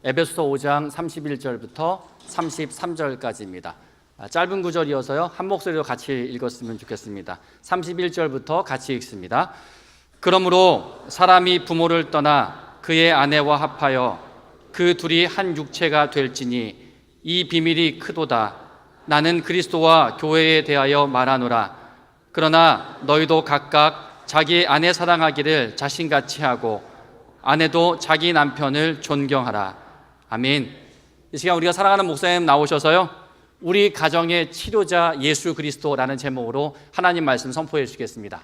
에베소서 5장 31절부터 33절까지입니다. 짧은 구절이어서요, 한 목소리로 같이 읽었으면 좋겠습니다. 31절부터 같이 읽습니다. 그러므로 사람이 부모를 떠나 그의 아내와 합하여 그 둘이 한 육체가 될지니 이 비밀이 크도다. 나는 그리스도와 교회에 대하여 말하노라. 그러나 너희도 각각 자기 아내 사랑하기를 자신같이 하고 아내도 자기 남편을 존경하라. 아멘. 이 시간 우리가 사랑하는 목사님 나오셔서요, 우리 가정의 치료자 예수 그리스도라는 제목으로 하나님 말씀 선포해 주시겠습니다.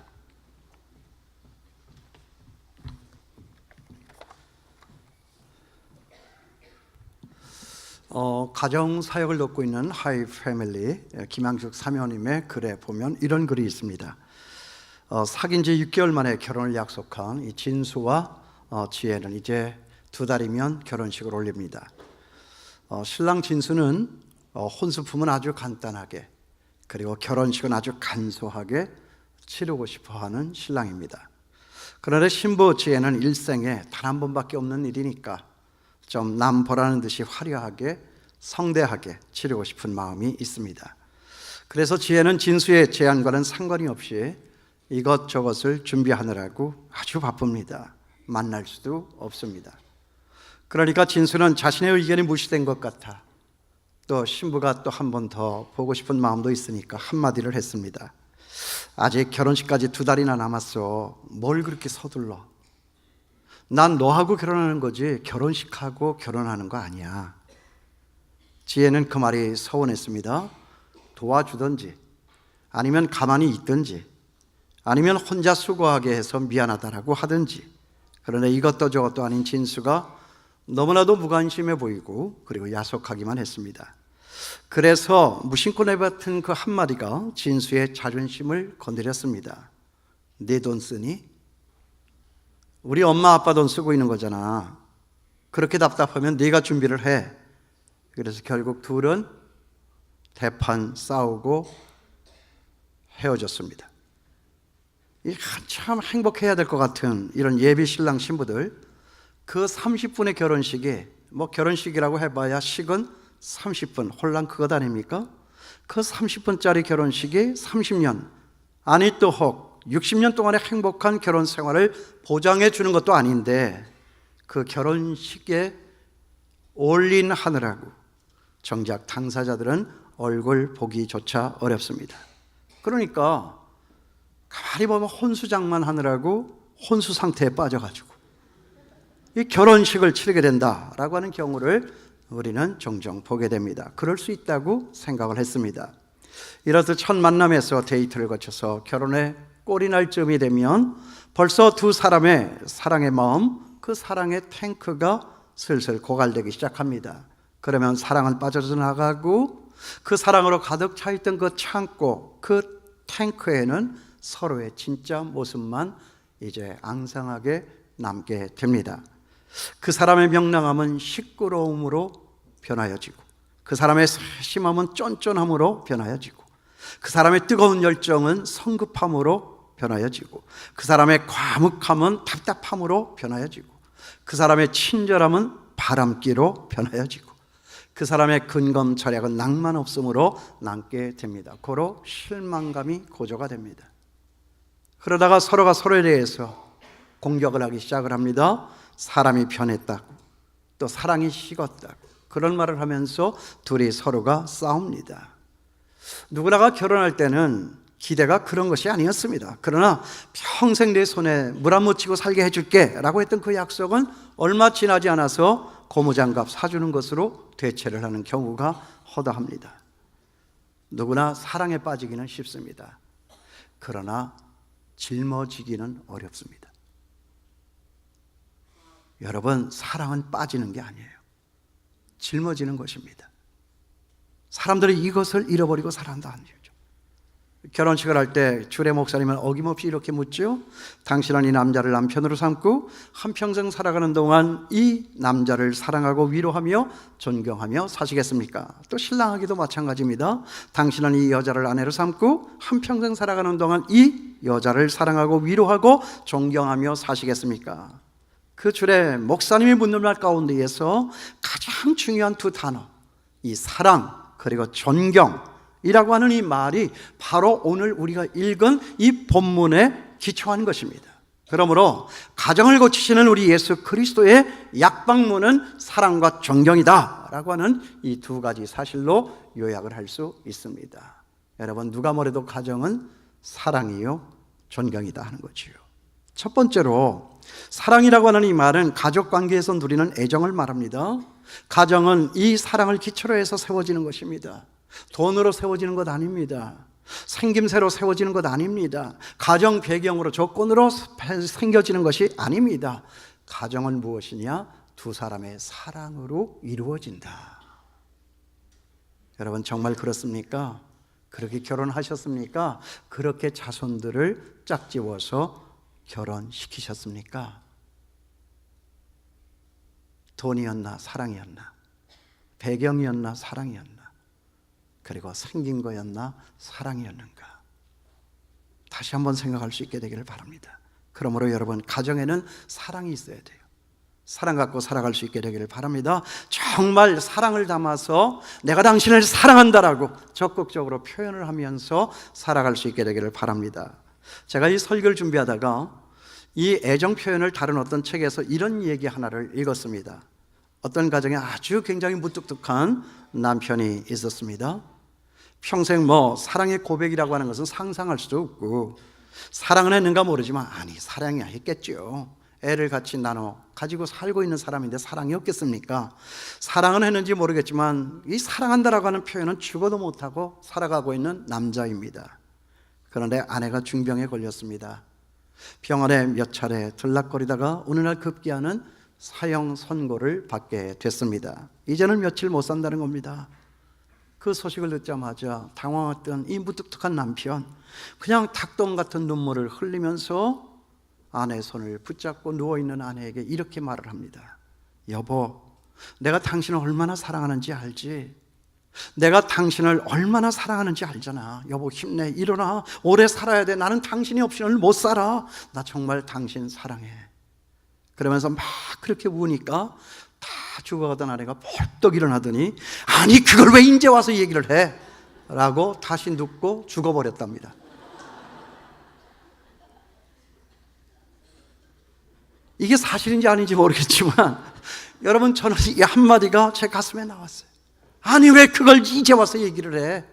가정 사역을 돕고 있는 하이 패밀리 김양숙 사모님의 글에 보면 이런 글이 있습니다. 사귄 지 6개월 만에 결혼을 약속한 이 진수와 지혜는 이제 2달이면 결혼식을 올립니다. 신랑 진수는 혼수품은 아주 간단하게, 그리고 결혼식은 아주 간소하게 치르고 싶어하는 신랑입니다. 그런데 신부 지혜는 일생에 단 한 번밖에 없는 일이니까 좀 남 보라는 듯이 화려하게 성대하게 치르고 싶은 마음이 있습니다. 그래서 지혜는 진수의 제안과는 상관이 없이 이것저것을 준비하느라고 아주 바쁩니다. 만날 수도 없습니다. 그러니까 진수는 자신의 의견이 무시된 것 같아 또 신부가 또 한 번 더 보고 싶은 마음도 있으니까 한마디를 했습니다. 아직 결혼식까지 2달이나 남았어. 뭘 그렇게 서둘러? 난 너하고 결혼하는 거지 결혼식하고 결혼하는 거 아니야. 지혜는 그 말이 서운했습니다. 도와주든지 아니면 가만히 있든지 아니면 혼자 수고하게 해서 미안하다라고 하든지. 그런데 이것도 저것도 아닌 진수가 너무나도 무관심해 보이고 그리고 야속하기만 했습니다. 그래서 무심코 내뱉은 그 한마디가 진수의 자존심을 건드렸습니다. 네 돈 쓰니? 우리 엄마 아빠 돈 쓰고 있는 거잖아. 그렇게 답답하면 네가 준비를 해. 그래서 결국 둘은 대판 싸우고 헤어졌습니다. 참 행복해야 될 것 같은 이런 예비 신랑 신부들, 그 30분의 결혼식에 결혼식이라고 해봐야 식은 30분, 혼란 그것 아닙니까? 그 30분짜리 결혼식이 30년 아니 또 혹 60년 동안의 행복한 결혼 생활을 보장해 주는 것도 아닌데 그 결혼식에 올인하느라고 정작 당사자들은 얼굴 보기조차 어렵습니다. 그러니까 가만히 보면 혼수장만 하느라고 혼수 상태에 빠져가지고 이 결혼식을 치르게 된다라고 하는 경우를 우리는 종종 보게 됩니다. 그럴 수 있다고 생각을 했습니다. 이렇듯 첫 만남에서 데이트를 거쳐서 결혼에 꼴이 날 쯤이 되면 벌써 두 사람의 사랑의 마음, 그 사랑의 탱크가 슬슬 고갈되기 시작합니다. 그러면 사랑은 빠져나가고 그 사랑으로 가득 차 있던 그 창고, 그 탱크에는 서로의 진짜 모습만 이제 앙상하게 남게 됩니다. 그 사람의 명랑함은 시끄러움으로 변하여지고 그 사람의 세심함은 쫀쫀함으로 변하여지고 그 사람의 뜨거운 열정은 성급함으로 변하여지고 그 사람의 과묵함은 답답함으로 변하여지고 그 사람의 친절함은 바람기로 변하여지고 그 사람의 근검절약은 낭만 없음으로 남게 됩니다. 고로 실망감이 고조가 됩니다. 그러다가 서로가 서로에 대해서 공격을 하기 시작을 합니다. 사람이 변했다고 또 사랑이 식었다고 그런 말을 하면서 둘이 서로가 싸웁니다. 누구나가 결혼할 때는 기대가 그런 것이 아니었습니다. 그러나 평생 내 손에 물 안 묻히고 살게 해줄게 라고 했던 그 약속은 얼마 지나지 않아서 고무장갑 사주는 것으로 대체를 하는 경우가 허다합니다. 누구나 사랑에 빠지기는 쉽습니다. 그러나 짊어지기는 어렵습니다. 여러분, 사랑은 빠지는 게 아니에요. 짊어지는 것입니다. 사람들이 이것을 잃어버리고 살아간다는 거죠. 결혼식을 할 때 주례 목사님은 어김없이 이렇게 묻죠. 당신은 이 남자를 남편으로 삼고 한평생 살아가는 동안 이 남자를 사랑하고 위로하며 존경하며 사시겠습니까? 또 신랑에게도 마찬가지입니다. 당신은 이 여자를 아내로 삼고 한평생 살아가는 동안 이 여자를 사랑하고 위로하고 존경하며 사시겠습니까? 그 줄에 목사님이 묻는 말 가운데에서 가장 중요한 두 단어, 이 사랑 그리고 존경이라고 하는 이 말이 바로 오늘 우리가 읽은 이 본문에 기초한 것입니다. 그러므로 가정을 고치시는 우리 예수 그리스도의 약방문은 사랑과 존경이다 라고 하는 이 두 가지 사실로 요약을 할 수 있습니다. 여러분, 누가 뭐래도 가정은 사랑이요 존경이다 하는 거지요. 첫 번째로 사랑이라고 하는 이 말은 가족 관계에서 누리는 애정을 말합니다. 가정은 이 사랑을 기초로 해서 세워지는 것입니다. 돈으로 세워지는 것 아닙니다. 생김새로 세워지는 것 아닙니다. 가정 배경으로 조건으로 생겨지는 것이 아닙니다. 가정은 무엇이냐? 두 사람의 사랑으로 이루어진다. 여러분, 정말 그렇습니까? 그렇게 결혼하셨습니까? 그렇게 자손들을 짝지워서 결혼시키셨습니까? 돈이었나 사랑이었나? 배경이었나 사랑이었나? 그리고 생긴 거였나 사랑이었는가? 다시 한번 생각할 수 있게 되기를 바랍니다. 그러므로 여러분, 가정에는 사랑이 있어야 돼요. 사랑 갖고 살아갈 수 있게 되기를 바랍니다. 정말 사랑을 담아서 내가 당신을 사랑한다라고 적극적으로 표현을 하면서 살아갈 수 있게 되기를 바랍니다. 제가 이 설교를 준비하다가 이 애정 표현을 다룬 어떤 책에서 이런 얘기 하나를 읽었습니다. 어떤 가정에 아주 굉장히 무뚝뚝한 남편이 있었습니다. 평생 사랑의 고백이라고 하는 것은 상상할 수도 없고, 사랑은 했는가 모르지만 아니 사랑이 했겠죠. 애를 같이 나눠 가지고 살고 있는 사람인데 사랑이 없겠습니까? 사랑은 했는지 모르겠지만 이 사랑한다라고 하는 표현은 죽어도 못하고 살아가고 있는 남자입니다. 그런데 아내가 중병에 걸렸습니다. 병원에 몇 차례 들락거리다가 어느 날 급기야는 사형 선고를 받게 됐습니다. 이제는 며칠 못 산다는 겁니다. 그 소식을 듣자마자 당황했던 이 무뚝뚝한 남편, 그냥 닭똥 같은 눈물을 흘리면서 아내의 손을 붙잡고 누워있는 아내에게 이렇게 말을 합니다. 여보, 내가 당신을 얼마나 사랑하는지 알지? 내가 당신을 얼마나 사랑하는지 알잖아. 여보, 힘내, 일어나, 오래 살아야 돼. 나는 당신이 없이는 못 살아. 나 정말 당신 사랑해. 그러면서 막 그렇게 우니까 다 죽어가던 아내가 벌떡 일어나더니, 아니 그걸 왜 이제 와서 얘기를 해? 라고 다시 눕고 죽어버렸답니다. 이게 사실인지 아닌지 모르겠지만 여러분, 저는 이 한마디가 제 가슴에 나왔어요. 아니 왜 그걸 이제 와서 얘기를 해?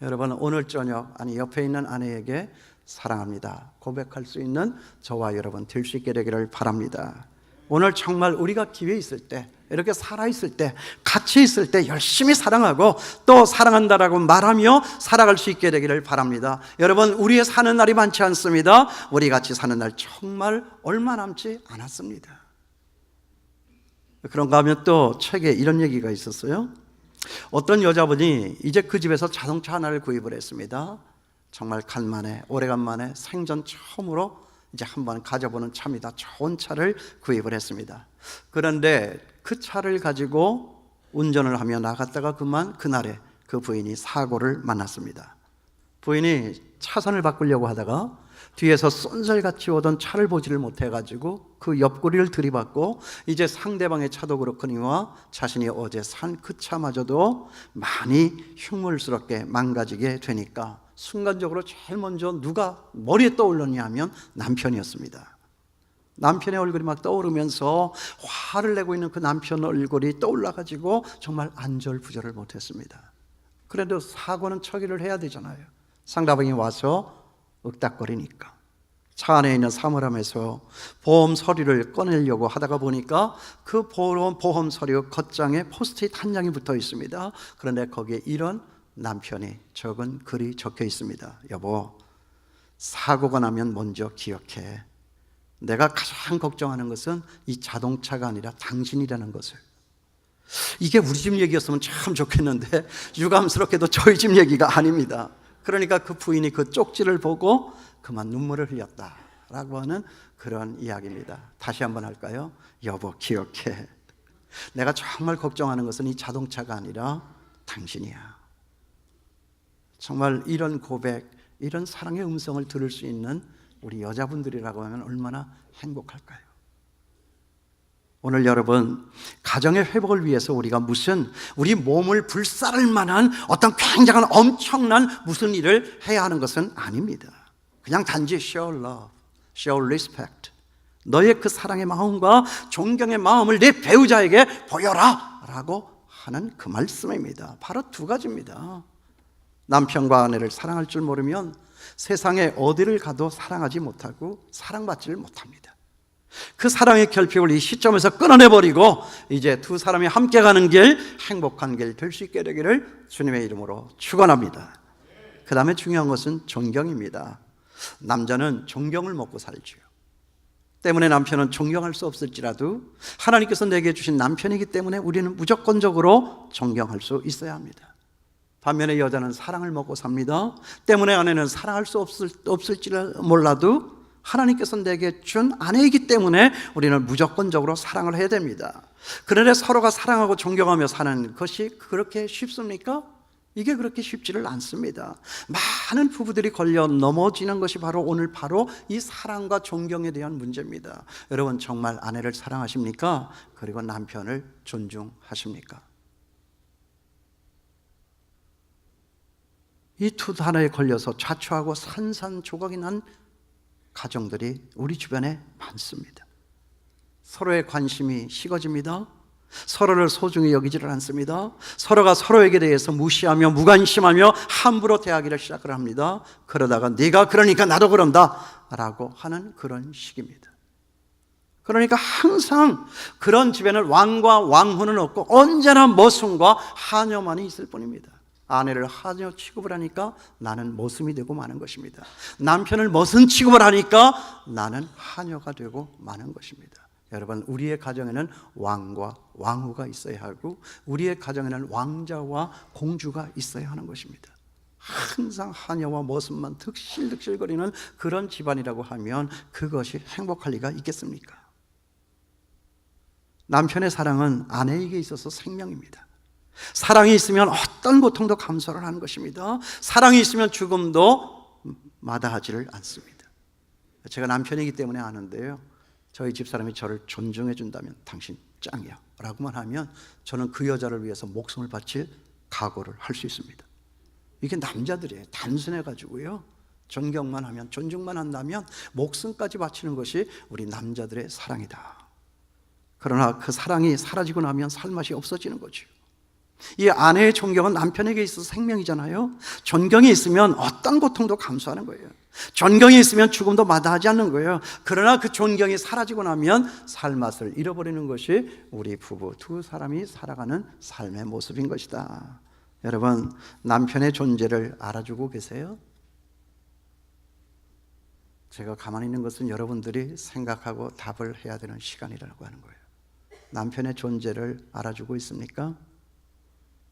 여러분, 오늘 저녁 옆에 있는 아내에게 사랑합니다 고백할 수 있는 저와 여러분 될 수 있게 되기를 바랍니다. 오늘 정말 우리가 기회 있을 때, 이렇게 살아있을 때, 같이 있을 때 열심히 사랑하고 또 사랑한다라고 말하며 살아갈 수 있게 되기를 바랍니다. 여러분, 우리의 사는 날이 많지 않습니다. 우리 같이 사는 날 정말 얼마 남지 않았습니다. 그런가 하면 또 책에 이런 얘기가 있었어요. 어떤 여자분이 이제 그 집에서 자동차 하나를 구입을 했습니다. 정말 간만에, 오래간만에 생전 처음으로 이제 한번 가져보는 차입니다. 좋은 차를 구입을 했습니다. 그런데 그 차를 가지고 운전을 하며 나갔다가 그날에 그 부인이 사고를 만났습니다. 부인이 차선을 바꾸려고 하다가 뒤에서 쏜살같이 오던 차를 보지를 못해가지고 그 옆구리를 들이받고, 이제 상대방의 차도 그렇거니와 자신이 어제 산 그 차마저도 많이 흉물스럽게 망가지게 되니까 순간적으로 제일 먼저 누가 머리에 떠올랐냐 하면 남편이었습니다. 남편의 얼굴이 막 떠오르면서 화를 내고 있는 그 남편 얼굴이 떠올라가지고 정말 안절부절을 못했습니다. 그래도 사고는 처리를 해야 되잖아요. 상대방이 와서 윽닥거리니까 차 안에 있는 사물함에서 보험 서류를 꺼내려고 하다가 보니까 그 보험 서류 겉장에 포스트잇 한 장이 붙어 있습니다. 그런데 거기에 이런 남편이 적은 글이 적혀 있습니다. 여보, 사고가 나면 먼저 기억해. 내가 가장 걱정하는 것은 이 자동차가 아니라 당신이라는 것을. 이게 우리 집 얘기였으면 참 좋겠는데 유감스럽게도 저희 집 얘기가 아닙니다. 그러니까 그 부인이 그 쪽지를 보고 그만 눈물을 흘렸다라고 하는 그런 이야기입니다. 다시 한번 할까요? 여보, 기억해. 내가 정말 걱정하는 것은 이 자동차가 아니라 당신이야. 정말 이런 고백, 이런 사랑의 음성을 들을 수 있는 우리 여자분들이라고 하면 얼마나 행복할까요? 오늘 여러분, 가정의 회복을 위해서 우리가 우리 몸을 불살을 만한 어떤 굉장한 엄청난 무슨 일을 해야 하는 것은 아닙니다. 그냥 단지 show love, show respect. 너의 그 사랑의 마음과 존경의 마음을 내 배우자에게 보여라 라고 하는 그 말씀입니다. 바로 두 가지입니다. 남편과 아내를 사랑할 줄 모르면 세상에 어디를 가도 사랑하지 못하고 사랑받지를 못합니다. 그 사랑의 결핍을 이 시점에서 끊어내버리고 이제 두 사람이 함께 가는 길, 행복한 길 될 수 있게 되기를 주님의 이름으로 축원합니다. 그 다음에 중요한 것은 존경입니다. 남자는 존경을 먹고 살지요. 때문에 남편은 존경할 수 없을지라도 하나님께서 내게 주신 남편이기 때문에 우리는 무조건적으로 존경할 수 있어야 합니다. 반면에 여자는 사랑을 먹고 삽니다. 때문에 아내는 사랑할 수 없을지 몰라도 하나님께서 내게 준 아내이기 때문에 우리는 무조건적으로 사랑을 해야 됩니다. 그런데 서로가 사랑하고 존경하며 사는 것이 그렇게 쉽습니까? 이게 그렇게 쉽지를 않습니다. 많은 부부들이 걸려 넘어지는 것이 오늘 바로 이 사랑과 존경에 대한 문제입니다. 여러분, 정말 아내를 사랑하십니까? 그리고 남편을 존중하십니까? 이 두 단어에 걸려서 좌초하고 산산조각이 난 가정들이 우리 주변에 많습니다. 서로의 관심이 식어집니다. 서로를 소중히 여기지를 않습니다. 서로가 서로에게 대해서 무시하며 무관심하며 함부로 대하기를 시작을 합니다. 그러다가 네가 그러니까 나도 그런다 라고 하는 그런 식입니다. 그러니까 항상 그런 집에는 왕과 왕후는 없고 언제나 머슴과 하녀만이 있을 뿐입니다. 아내를 하녀 취급을 하니까 나는 머슴이 되고 마는 것입니다. 남편을 머슴 취급을 하니까 나는 하녀가 되고 마는 것입니다. 여러분, 우리의 가정에는 왕과 왕후가 있어야 하고 우리의 가정에는 왕자와 공주가 있어야 하는 것입니다. 항상 하녀와 머슴만 득실득실거리는 그런 집안이라고 하면 그것이 행복할 리가 있겠습니까? 남편의 사랑은 아내에게 있어서 생명입니다. 사랑이 있으면 어떤 고통도 감수를 하는 것입니다. 사랑이 있으면 죽음도 마다하지를 않습니다. 제가 남편이기 때문에 아는데요, 저희 집사람이 저를 존중해 준다면 당신 짱이야 라고만 하면 저는 그 여자를 위해서 목숨을 바칠 각오를 할 수 있습니다. 이게 남자들이에요. 단순해 가지고요, 존경만 하면, 존중만 한다면 목숨까지 바치는 것이 우리 남자들의 사랑이다. 그러나 그 사랑이 사라지고 나면 살맛이 없어지는 거죠. 이 아내의 존경은 남편에게 있어서 생명이잖아요. 존경이 있으면 어떤 고통도 감수하는 거예요. 존경이 있으면 죽음도 마다하지 않는 거예요. 그러나 그 존경이 사라지고 나면 살맛을 잃어버리는 것이 우리 부부 두 사람이 살아가는 삶의 모습인 것이다. 여러분, 남편의 존재를 알아주고 계세요? 제가 가만히 있는 것은 여러분들이 생각하고 답을 해야 되는 시간이라고 하는 거예요. 남편의 존재를 알아주고 있습니까?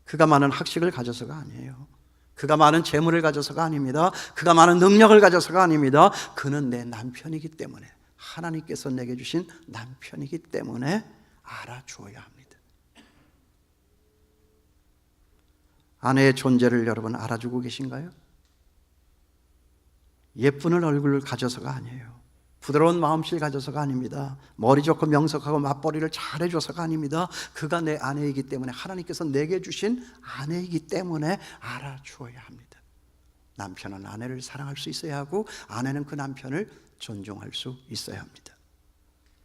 그가 많은 학식을 가져서가 아니에요. 그가 많은 재물을 가져서가 아닙니다. 그가 많은 능력을 가져서가 아닙니다. 그는 내 남편이기 때문에, 하나님께서 내게 주신 남편이기 때문에 알아주어야 합니다. 아내의 존재를 여러분 알아주고 계신가요? 예쁜 얼굴을 가져서가 아니에요. 부드러운 마음씨를 가져서가 아닙니다. 머리 좋고 명석하고 맞벌이를 잘해줘서가 아닙니다. 그가 내 아내이기 때문에, 하나님께서 내게 주신 아내이기 때문에 알아주어야 합니다. 남편은 아내를 사랑할 수 있어야 하고 아내는 그 남편을 존중할 수 있어야 합니다.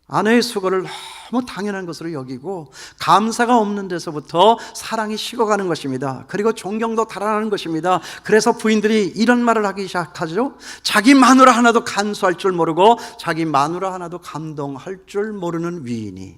아내의 수고를 너무 당연한 것으로 여기고 감사가 없는 데서부터 사랑이 식어가는 것입니다. 그리고 존경도 달아나는 것입니다. 그래서 부인들이 이런 말을 하기 시작하죠. 자기 마누라 하나도 간수할 줄 모르고 자기 마누라 하나도 감동할 줄 모르는 위인이.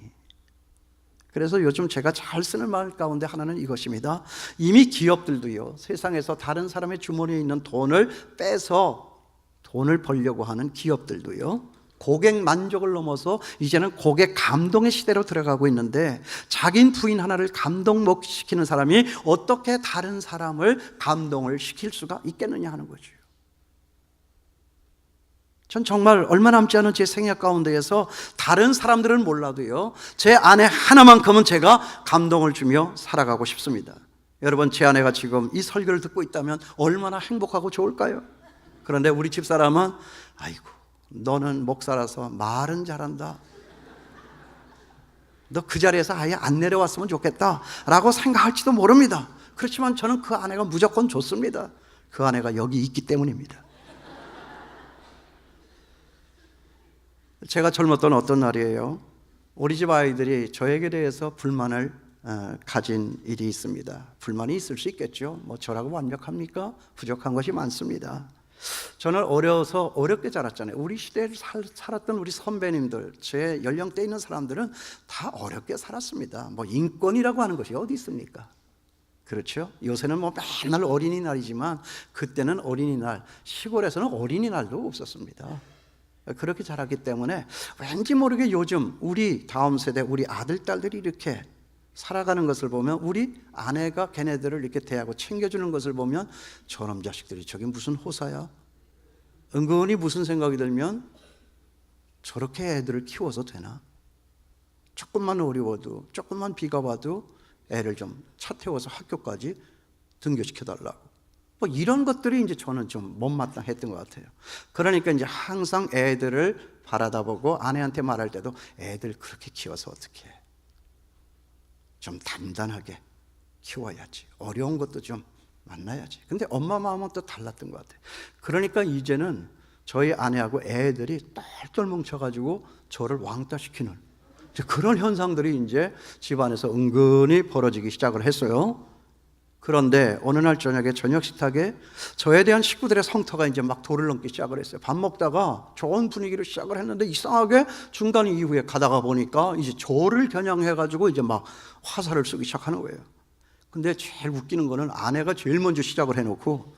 그래서 요즘 제가 잘 쓰는 말 가운데 하나는 이것입니다. 이미 기업들도요, 세상에서 다른 사람의 주머니에 있는 돈을 빼서 돈을 벌려고 하는 기업들도요, 고객 만족을 넘어서 이제는 고객 감동의 시대로 들어가고 있는데, 자기 부인 하나를 감동 못 시키는 사람이 어떻게 다른 사람을 감동을 시킬 수가 있겠느냐 하는 거죠. 전 정말 얼마 남지 않은 제 생애 가운데에서 다른 사람들은 몰라도요, 제 아내 하나만큼은 제가 감동을 주며 살아가고 싶습니다. 여러분, 제 아내가 지금 이 설교를 듣고 있다면 얼마나 행복하고 좋을까요? 그런데 우리 집사람은 아이고, 너는 목사라서 말은 잘한다. 너 그 자리에서 아예 안 내려왔으면 좋겠다라고 생각할지도 모릅니다. 그렇지만 저는 그 아내가 무조건 좋습니다. 그 아내가 여기 있기 때문입니다. 제가 젊었던 어떤 날이에요. 우리 집 아이들이 저에게 대해서 불만을 가진 일이 있습니다. 불만이 있을 수 있겠죠. 뭐 저라고 완벽합니까? 부족한 것이 많습니다. 저는 어려서 어렵게 자랐잖아요. 우리 시대를 살았던 우리 선배님들, 제 연령대에 있는 사람들은 다 어렵게 살았습니다. 뭐 인권이라고 하는 것이 어디 있습니까? 그렇죠? 요새는 뭐 맨날 어린이날이지만 그때는 어린이날, 시골에서는 어린이날도 없었습니다. 그렇게 자랐기 때문에 왠지 모르게 요즘 우리 다음 세대, 우리 아들, 딸들이 이렇게 살아가는 것을 보면, 우리 아내가 걔네들을 이렇게 대하고 챙겨주는 것을 보면, 저놈 자식들이 저게 무슨 호사야? 은근히 무슨 생각이 들면, 저렇게 애들을 키워서 되나? 조금만 어려워도, 조금만 비가 와도 애를 좀 차 태워서 학교까지 등교시켜달라고. 뭐 이런 것들이 이제 저는 좀 못마땅했던 것 같아요. 그러니까 이제 항상 애들을 바라다보고 아내한테 말할 때도, 애들 그렇게 키워서 어떻게 해? 좀 단단하게 키워야지. 어려운 것도 좀 만나야지. 근데 엄마 마음은 또 달랐던 것 같아요. 그러니까 이제는 저희 아내하고 애들이 똘똘 뭉쳐가지고 저를 왕따시키는 그런 현상들이 이제 집안에서 은근히 벌어지기 시작을 했어요. 그런데 어느 날 저녁에 저녁 식탁에 저에 대한 식구들의 성토가 이제 막 도를 넘기 시작을 했어요. 밥 먹다가 좋은 분위기로 시작을 했는데 이상하게 중간 이후에 가다가 보니까 이제 저를 겨냥해가지고 이제 막 화살을 쏘기 시작하는 거예요. 근데 제일 웃기는 거는 아내가 제일 먼저 시작을 해놓고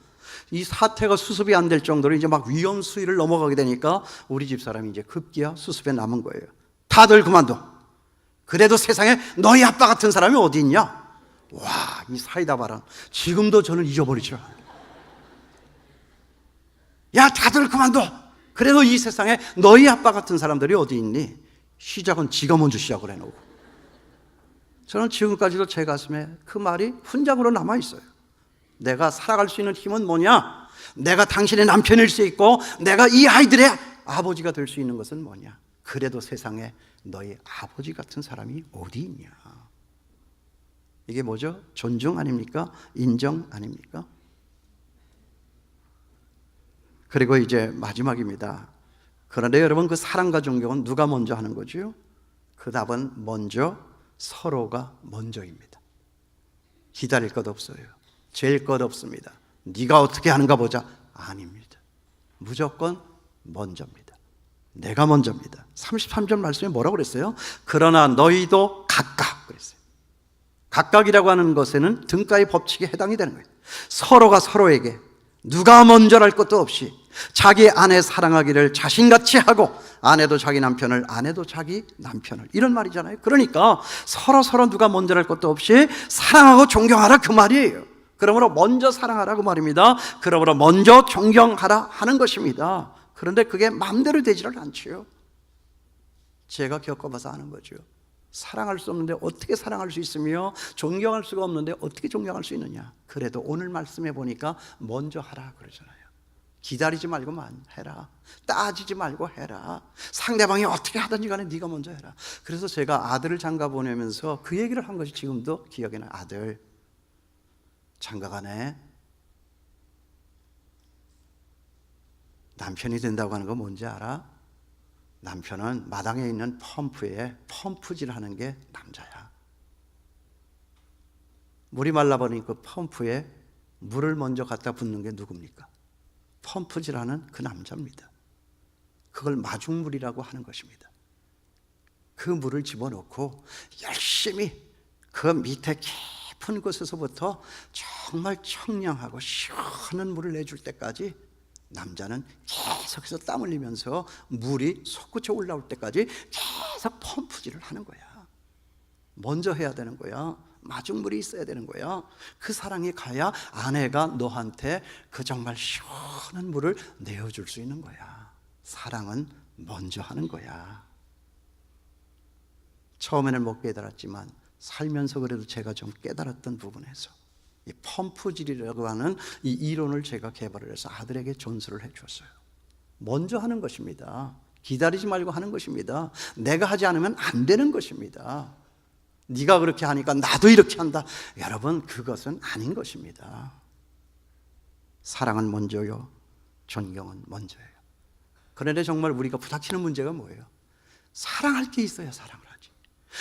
이 사태가 수습이 안 될 정도로 이제 막 위험 수위를 넘어가게 되니까 우리 집 사람이 이제 급기야 수습에 남은 거예요. 다들 그만둬. 그래도 세상에 너희 아빠 같은 사람이 어디 있냐? 와, 이 사이다 바람 지금도 저는 잊어버리죠. 야, 다들 그만둬. 그래도 이 세상에 너희 아빠 같은 사람들이 어디 있니? 시작은 지가 먼저 시작을 해놓고. 저는 지금까지도 제 가슴에 그 말이 훈장으로 남아있어요. 내가 살아갈 수 있는 힘은 뭐냐? 내가 당신의 남편일 수 있고 내가 이 아이들의 아버지가 될 수 있는 것은 뭐냐? 그래도 세상에 너희 아버지 같은 사람이 어디 있냐? 이게 뭐죠? 존중 아닙니까? 인정 아닙니까? 그리고 이제 마지막입니다. 그런데 여러분, 그 사랑과 존경은 누가 먼저 하는 거죠? 그 답은 먼저 서로가 먼저입니다. 기다릴 것 없어요. 잴 것 없습니다. 네가 어떻게 하는가 보자. 아닙니다. 무조건 먼저입니다. 내가 먼저입니다. 33절 말씀에 뭐라고 그랬어요? 그러나 너희도 각각 그랬어요. 각각이라고 하는 것에는 등가의 법칙에 해당이 되는 거예요. 서로가 서로에게 누가 먼저랄 것도 없이 자기 아내 사랑하기를 자신같이 하고, 아내도 자기 남편을, 아내도 자기 남편을, 이런 말이잖아요. 그러니까 서로 누가 먼저랄 것도 없이 사랑하고 존경하라, 그 말이에요. 그러므로 먼저 사랑하라고 말입니다. 그러므로 먼저 존경하라 하는 것입니다. 그런데 그게 마음대로 되지를 않지요. 제가 겪어봐서 아는 거죠. 사랑할 수 없는데 어떻게 사랑할 수 있으며, 존경할 수가 없는데 어떻게 존경할 수 있느냐. 그래도 오늘 말씀해 보니까 먼저 하라 그러잖아요. 기다리지 말고 해라. 따지지 말고 해라. 상대방이 어떻게 하든지 간에 네가 먼저 해라. 그래서 제가 아들을 장가 보내면서 그 얘기를 한 것이 지금도 기억에 나요. 아들, 장가 가네. 남편이 된다고 하는 거 뭔지 알아? 남편은 마당에 있는 펌프에 펌프질하는 게 남자야. 물이 말라버린 그 펌프에 물을 먼저 갖다 붓는 게 누굽니까? 펌프질하는 그 남자입니다. 그걸 마중물이라고 하는 것입니다. 그 물을 집어넣고 열심히 그 밑에 깊은 곳에서부터 정말 청량하고 시원한 물을 내줄 때까지 남자는 계속해서 땀 흘리면서 물이 솟구쳐 올라올 때까지 계속 펌프질을 하는 거야. 먼저 해야 되는 거야. 마중물이 있어야 되는 거야. 그 사랑이 가야 아내가 너한테 그 정말 시원한 물을 내어줄 수 있는 거야. 사랑은 먼저 하는 거야. 처음에는 못 깨달았지만 살면서 그래도 제가 좀 깨달았던 부분에서 이 펌프질이라고 하는 이 이론을 제가 개발을 해서 아들에게 전수를 해주었어요. 먼저 하는 것입니다. 기다리지 말고 하는 것입니다. 내가 하지 않으면 안 되는 것입니다. 네가 그렇게 하니까 나도 이렇게 한다. 여러분, 그것은 아닌 것입니다. 사랑은 먼저요, 존경은 먼저예요. 그런데 정말 우리가 부닥치는 문제가 뭐예요? 사랑할 게 있어야 사랑을 하지.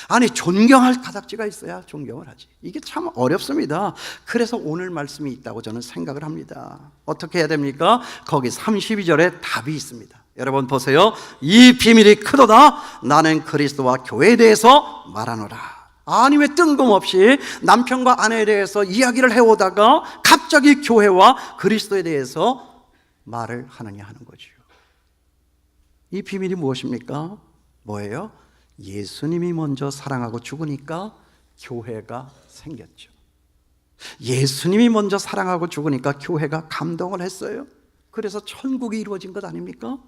아니, 존경할 가닥지가 있어야 존경을 하지. 이게 참 어렵습니다. 그래서 오늘 말씀이 있다고 저는 생각을 합니다. 어떻게 해야 됩니까? 거기 32절에 답이 있습니다. 여러분 보세요. 이 비밀이 크도다. 나는 그리스도와 교회에 대해서 말하노라. 아니, 왜 뜬금없이 남편과 아내에 대해서 이야기를 해오다가 갑자기 교회와 그리스도에 대해서 말을 하느냐 하는 거죠. 이 비밀이 무엇입니까? 뭐예요? 예수님이 먼저 사랑하고 죽으니까 교회가 생겼죠. 예수님이 먼저 사랑하고 죽으니까 교회가 감동을 했어요. 그래서 천국이 이루어진 것 아닙니까?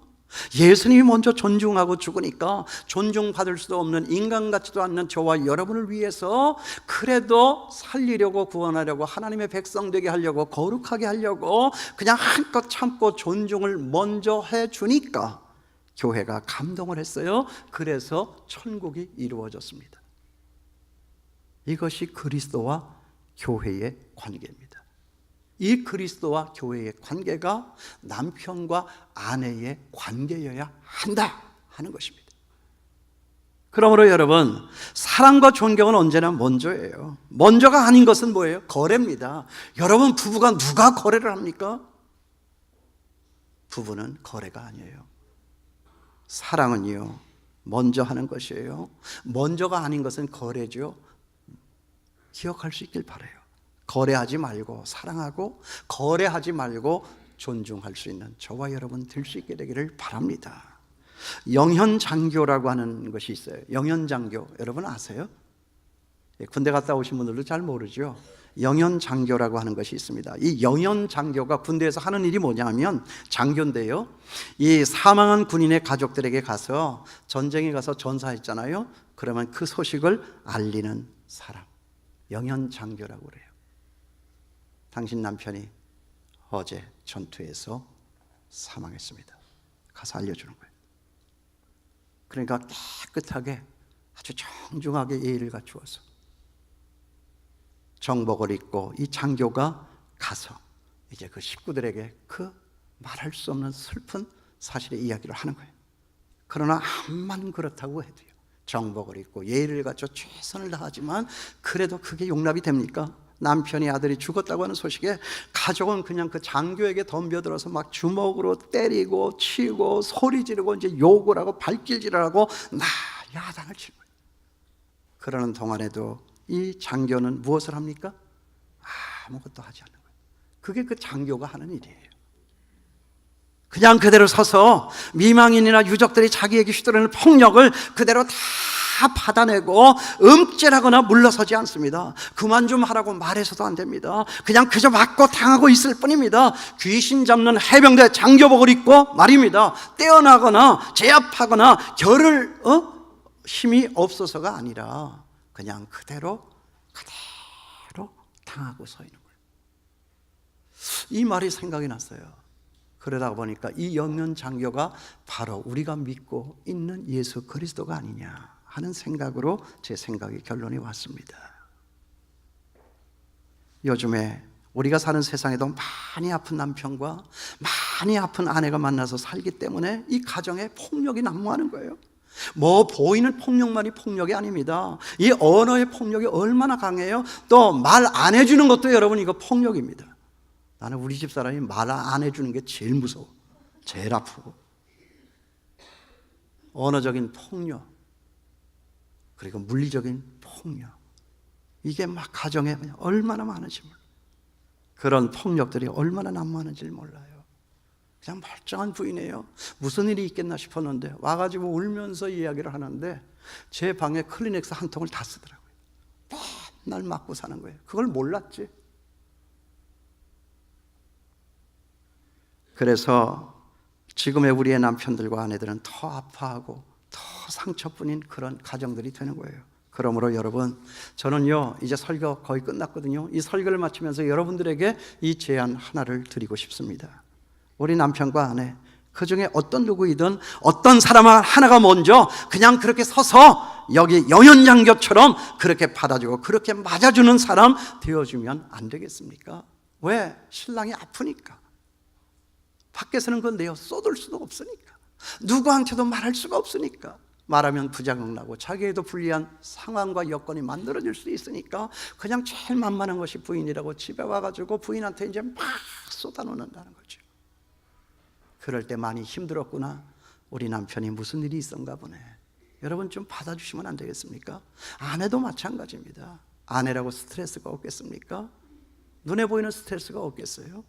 예수님이 먼저 존중하고 죽으니까 존중받을 수도 없는 인간 같지도 않는 저와 여러분을 위해서 그래도 살리려고, 구원하려고, 하나님의 백성 되게 하려고, 거룩하게 하려고 그냥 한껏 참고 존중을 먼저 해주니까 교회가 감동을 했어요. 그래서 천국이 이루어졌습니다. 이것이 그리스도와 교회의 관계입니다. 이 그리스도와 교회의 관계가 남편과 아내의 관계여야 한다 하는 것입니다. 그러므로 여러분, 사랑과 존경은 언제나 먼저예요. 먼저가 아닌 것은 뭐예요? 거래입니다. 여러분, 부부가 누가 거래를 합니까? 부부는 거래가 아니에요. 사랑은요, 먼저 하는 것이에요. 먼저가 아닌 것은 거래죠. 기억할 수 있길 바라요. 거래하지 말고 사랑하고, 거래하지 말고 존중할 수 있는 저와 여러분 될 수 있게 되기를 바랍니다. 영현장교라고 하는 것이 있어요. 영현장교, 여러분 아세요? 군대 갔다 오신 분들도 잘 모르죠. 영현장교라고 하는 것이 있습니다. 이 영현장교가 군대에서 하는 일이 뭐냐면, 장교인데요, 이 사망한 군인의 가족들에게 가서, 전쟁에 가서 전사했잖아요. 그러면 그 소식을 알리는 사람, 영현장교라고 그래요. 당신 남편이 어제 전투에서 사망했습니다. 가서 알려주는 거예요. 그러니까 깨끗하게 아주 정중하게 예의를 갖추어서 정복을 입고 이 장교가 가서 이제 그 식구들에게 그 말할 수 없는 슬픈 사실의 이야기를 하는 거예요. 그러나 암만 그렇다고 해도요, 정복을 입고 예의를 갖춰 최선을 다하지만 그래도 그게 용납이 됩니까? 남편이, 아들이 죽었다고 하는 소식에 가족은 그냥 그 장교에게 덤벼들어서 막 주먹으로 때리고 치고 소리 지르고 이제 욕을 하고 발길질을 하고 야단을 치는 거예요. 그러는 동안에도 이 장교는 무엇을 합니까? 아무것도 하지 않는 거예요. 그게 그 장교가 하는 일이에요. 그냥 그대로 서서 미망인이나 유족들이 자기에게 휘두르는 폭력을 그대로 다 받아내고 음질하거나 물러서지 않습니다. 그만 좀 하라고 말해서도 안 됩니다. 그냥 그저 맞고 당하고 있을 뿐입니다. 귀신 잡는 해병대 장교복을 입고 말입니다. 떼어나거나 제압하거나 결을 힘이 없어서가 아니라 그냥 그대로 당하고 서 있는 거예요. 이 말이 생각이 났어요. 그러다 보니까 이 영현 장교가 바로 우리가 믿고 있는 예수 그리스도가 아니냐 하는 생각으로 제 생각이 결론이 왔습니다. 요즘에 우리가 사는 세상에도 많이 아픈 남편과 많이 아픈 아내가 만나서 살기 때문에 이 가정에 폭력이 난무하는 거예요. 뭐 보이는 폭력만이 폭력이 아닙니다. 이 언어의 폭력이 얼마나 강해요. 또 말 안 해주는 것도 여러분 이거 폭력입니다. 나는 우리 집 사람이 말 안 해주는 게 제일 무서워. 제일 아프고. 언어적인 폭력, 그리고 물리적인 폭력, 이게 막 가정에 얼마나 많은지 몰라요. 그런 폭력들이 얼마나 난무하는지 몰라요. 그냥 멀쩡한 부인이에요. 무슨 일이 있겠나 싶었는데 와가지고 울면서 이야기를 하는데 제 방에 클리넥스 한 통을 다 쓰더라고요. 맨날 맞고 사는 거예요. 그걸 몰랐지. 그래서 지금의 우리의 남편들과 아내들은 더 아파하고 더 상처뿐인 그런 가정들이 되는 거예요. 그러므로 여러분, 저는요 이제 설교 거의 끝났거든요. 이 설교를 마치면서 여러분들에게 이 제안 하나를 드리고 싶습니다. 우리 남편과 아내 그 중에 어떤 누구이든 어떤 사람 하나가 먼저 그냥 그렇게 서서 여기 영연장교처럼 그렇게 받아주고 그렇게 맞아주는 사람 되어주면 안 되겠습니까? 왜? 신랑이 아프니까. 밖에서는 그건 내어 쏟을 수도 없으니까. 누구한테도 말할 수가 없으니까. 말하면 부작용 나고 자기에도 불리한 상황과 여건이 만들어질 수 있으니까 그냥 제일 만만한 것이 부인이라고 집에 와가지고 부인한테 이제 막 쏟아놓는다는 거죠. 그럴 때 많이 힘들었구나. 우리 남편이 무슨 일이 있었나 보네. 여러분 좀 받아주시면 안 되겠습니까? 아내도 마찬가지입니다. 아내라고 스트레스가 없겠습니까? 눈에 보이는 스트레스가 없겠어요?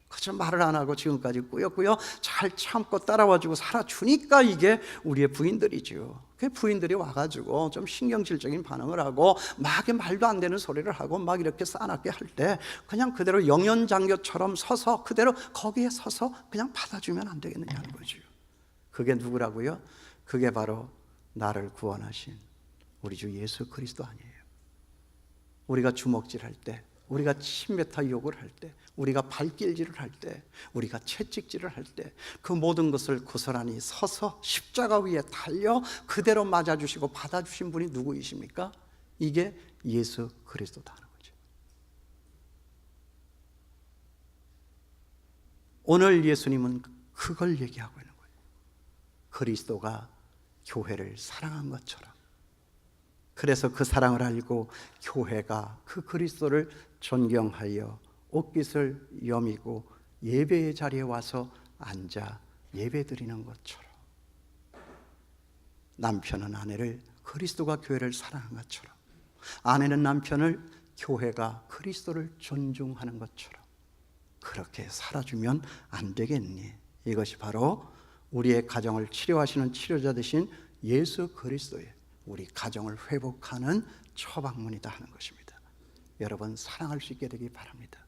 그저 말을 안 하고 지금까지 꾸역꾸역 잘 참고 따라와주고 살아주니까 이게 우리의 부인들이죠. 그 부인들이 와가지고 좀 신경질적인 반응을 하고 막 말도 안 되는 소리를 하고 막 이렇게 싸납게 할 때 그냥 그대로 영연장교처럼 서서 그대로 거기에 서서 그냥 받아주면 안 되겠느냐는 거죠. 그게 누구라고요? 그게 바로 나를 구원하신 우리 주 예수 그리스도 아니에요. 우리가 주먹질할 때, 우리가 침뱉어 욕을 할 때, 우리가 발길질을 할 때, 우리가 채찍질을 할 때 그 모든 것을 고스란히 서서 십자가 위에 달려 그대로 맞아주시고 받아주신 분이 누구이십니까? 이게 예수 그리스도다 하는 거죠. 오늘 예수님은 그걸 얘기하고 있는 거예요. 그리스도가 교회를 사랑한 것처럼. 그래서 그 사랑을 알고 교회가 그 그리스도를 존경하여 옷깃을 여미고 예배의 자리에 와서 앉아 예배드리는 것처럼 남편은 아내를 그리스도가 교회를 사랑한 것처럼 아내는 남편을 교회가 그리스도를 존중하는 것처럼 그렇게 살아주면 안 되겠니? 이것이 바로 우리의 가정을 치료하시는 치료자 되신 예수 그리스도의 우리 가정을 회복하는 처방문이다 하는 것입니다. 여러분 사랑할 수 있게 되길 바랍니다.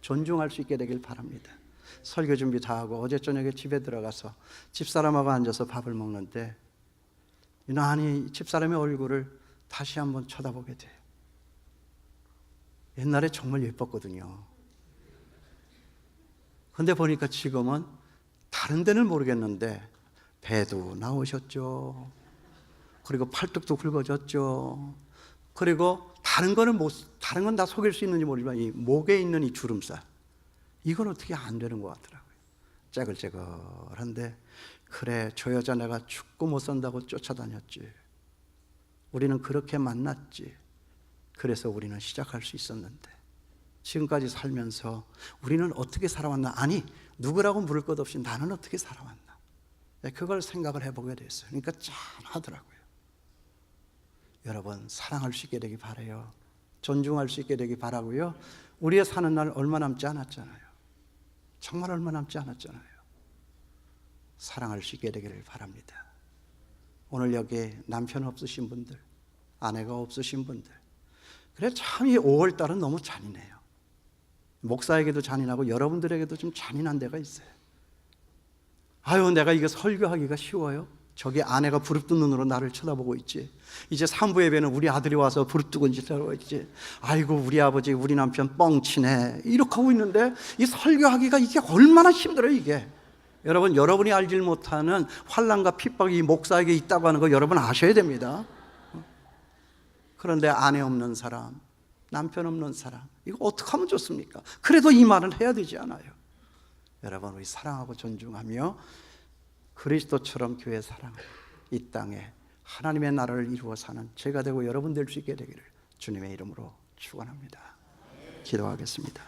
존중할 수 있게 되길 바랍니다. 설교 준비 다 하고 어제 저녁에 집에 들어가서 집사람하고 앉아서 밥을 먹는데 유난히 집사람의 얼굴을 다시 한번 쳐다보게 돼요. 옛날에 정말 예뻤거든요. 근데 보니까 지금은 다른 데는 모르겠는데 배도 나오셨죠. 그리고 팔뚝도 굵어졌죠. 그리고 다른 건 다 속일 수 있는지 모르지만 이 목에 있는 이 주름살 이건 어떻게 안 되는 것 같더라고요. 째글째글한데 그래 저 여자 내가 죽고 못 산다고 쫓아다녔지. 우리는 그렇게 만났지. 그래서 우리는 시작할 수 있었는데 지금까지 살면서 우리는 어떻게 살아왔나? 아니 누구라고 물을 것 없이 나는 어떻게 살아왔나? 그걸 생각을 해보게 됐어요. 그러니까 짠하더라고요. 여러분 사랑할 수 있게 되기 바라요. 존중할 수 있게 되기 바라고요. 우리의 사는 날 얼마 남지 않았잖아요. 정말 얼마 남지 않았잖아요. 사랑할 수 있게 되기를 바랍니다. 오늘 여기 남편 없으신 분들, 아내가 없으신 분들 그래 참 이 5월달은 너무 잔인해요. 목사에게도 잔인하고 여러분들에게도 좀 잔인한 데가 있어요. 아유 내가 이거 설교하기가 쉬워요? 저기 아내가 부릅뜬 눈으로 나를 쳐다보고 있지. 이제 산부 예배는 우리 아들이 와서 부릅뜨고 쳐다보고 있지. 아이고 우리 아버지 우리 남편 뻥치네 이렇게 하고 있는데 이 설교하기가 이게 얼마나 힘들어요 이게. 여러분 여러분이 알지 못하는 환난과 핍박이 이 목사에게 있다고 하는 거 여러분 아셔야 됩니다. 그런데 아내 없는 사람, 남편 없는 사람 이거 어떻게 하면 좋습니까? 그래도 이 말은 해야 되지 않아요? 여러분 우리 사랑하고 존중하며 그리스도처럼 교회 사랑을 이 땅에 하나님의 나라를 이루어 사는 제가 되고 여러분 될 수 있게 되기를 주님의 이름으로 축원합니다. 기도하겠습니다.